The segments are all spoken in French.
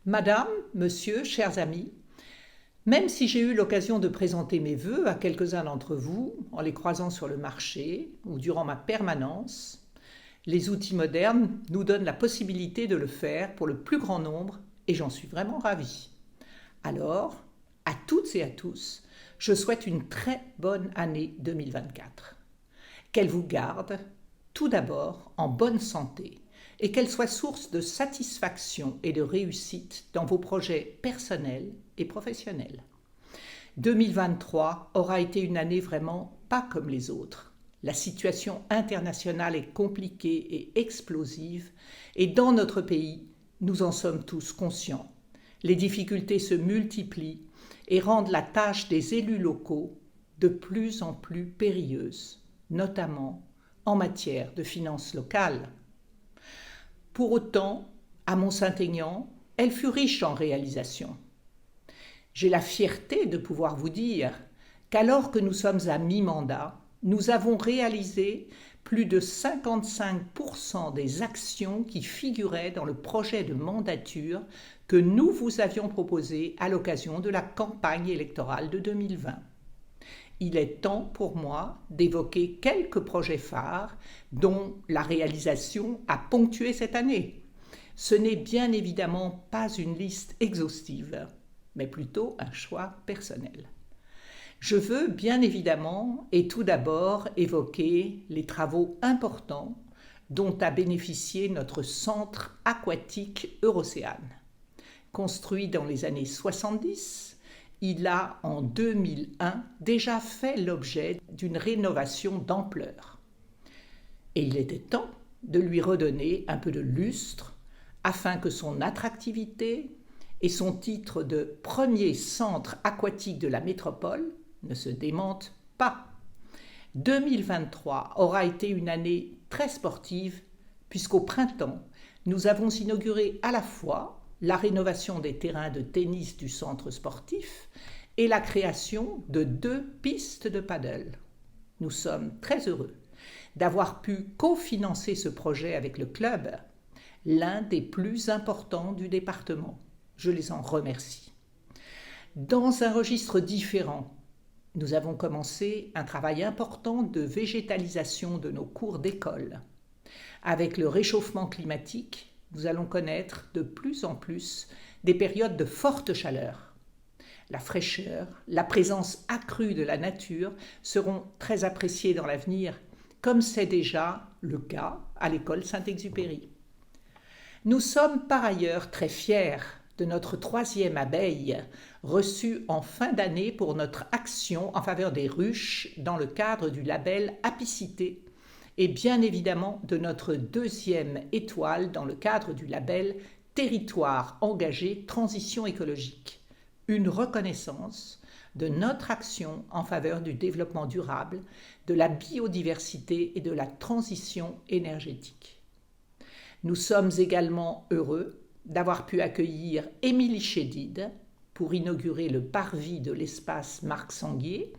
Madame, Monsieur, chers amis, même si j'ai eu l'occasion de présenter mes vœux à quelques-uns d'entre vous, en les croisant sur le marché ou durant ma permanence, les outils modernes nous donnent la possibilité de le faire pour le plus grand nombre et j'en suis vraiment ravie. Alors, à toutes et à tous, je souhaite une très bonne année 2024. Qu'elle vous garde, tout d'abord, en bonne santé et qu'elle soit source de satisfaction et de réussite dans vos projets personnels et professionnels. 2023 aura été une année vraiment pas comme les autres. La situation internationale est compliquée et explosive et dans notre pays, nous en sommes tous conscients. Les difficultés se multiplient et rendent la tâche des élus locaux de plus en plus périlleuse, notamment en matière de finances locales. Pour autant, à Mont-Saint-Aignan, elle fut riche en réalisations. J'ai la fierté de pouvoir vous dire qu'alors que nous sommes à mi-mandat, nous avons réalisé plus de 55% des actions qui figuraient dans le projet de mandature que nous vous avions proposé à l'occasion de la campagne électorale de 2020. Il est temps pour moi d'évoquer quelques projets phares dont la réalisation a ponctué cette année. Ce n'est bien évidemment pas une liste exhaustive, mais plutôt un choix personnel. Je veux bien évidemment et tout d'abord évoquer les travaux importants dont a bénéficié notre centre aquatique Eurocéane. Construit dans les années 70, il a, en 2001, déjà fait l'objet d'une rénovation d'ampleur. Et il était temps de lui redonner un peu de lustre afin que son attractivité et son titre de premier centre aquatique de la métropole ne se démentent pas. 2023 aura été une année très sportive puisqu'au printemps, nous avons inauguré à la fois la rénovation des terrains de tennis du centre sportif et la création de 2 pistes de paddle. Nous sommes très heureux d'avoir pu cofinancer ce projet avec le club, l'un des plus importants du département. Je les en remercie. Dans un registre différent, nous avons commencé un travail important de végétalisation de nos cours d'école. Avec le réchauffement climatique, nous allons connaître de plus en plus des périodes de forte chaleur. La fraîcheur, la présence accrue de la nature seront très appréciées dans l'avenir, comme c'est déjà le cas à l'école Saint-Exupéry. Nous sommes par ailleurs très fiers de notre 3e abeille, reçue en fin d'année pour notre action en faveur des ruches dans le cadre du label Apicité, et bien évidemment de notre 2e étoile dans le cadre du label Territoire engagé transition écologique, une reconnaissance de notre action en faveur du développement durable, de la biodiversité et de la transition énergétique. Nous sommes également heureux d'avoir pu accueillir Émilie Chédid pour inaugurer le parvis de l'espace Marc Sanguier,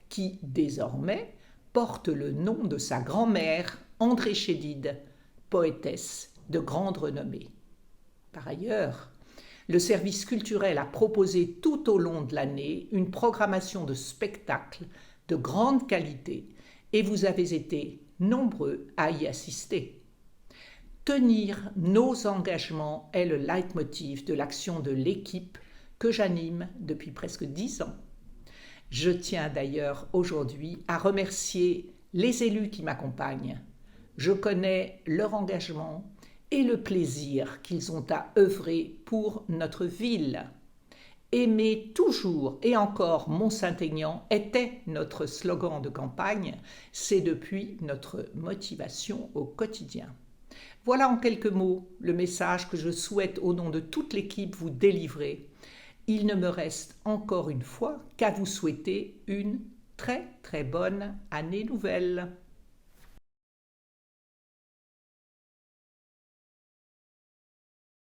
qui désormais porte le nom de sa grand-mère, André Chédid, poétesse de grande renommée. Par ailleurs, le service culturel a proposé tout au long de l'année une programmation de spectacles de grande qualité et vous avez été nombreux à y assister. Tenir nos engagements est le leitmotiv de l'action de l'équipe que j'anime depuis presque 10 ans. Je tiens d'ailleurs aujourd'hui à remercier les élus qui m'accompagnent. Je connais leur engagement et le plaisir qu'ils ont à œuvrer pour notre ville. Aimer toujours et encore Mont-Saint-Aignan était notre slogan de campagne, c'est depuis notre motivation au quotidien. Voilà en quelques mots le message que je souhaite au nom de toute l'équipe vous délivrer. Il ne me reste encore une fois qu'à vous souhaiter une très très bonne année nouvelle.